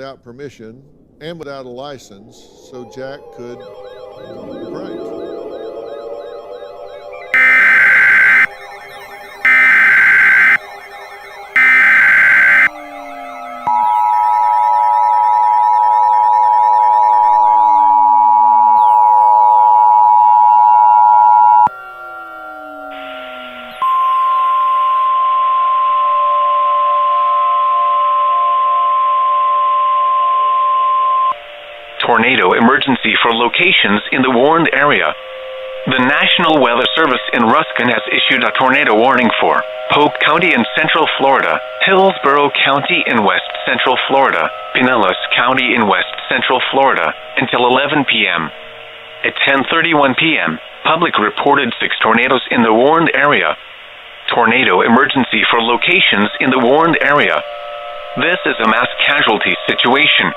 without permission and without a license, so Jack could commit the prank. Tornado emergency for locations in the warned area. The National Weather Service in Ruskin has issued a tornado warning for Polk County in Central Florida, Hillsborough County in West Central Florida, Pinellas County in West Central Florida, until 11 p.m. At 10:31 p.m., public reported 6 tornadoes in the warned area. Tornado emergency for locations in the warned area. This is a mass casualty situation.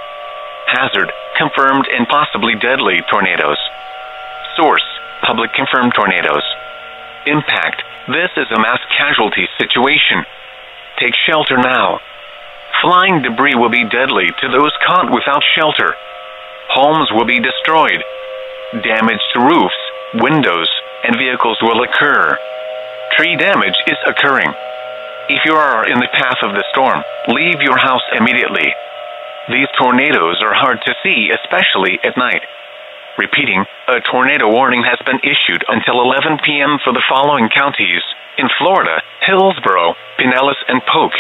Hazard, confirmed and possibly deadly tornadoes. Source, public confirmed tornadoes. Impact, this is a mass casualty situation. Take shelter now. Flying debris will be deadly to those caught without shelter. Homes will be destroyed. Damage to roofs, windows, and vehicles will occur. Tree damage is occurring. If you are in the path of the storm, leave your house immediately. These tornadoes are hard to see, especially at night. Repeating, a tornado warning has been issued until 11 p.m. for the following counties: in Florida, Hillsborough, Pinellas, and Polk.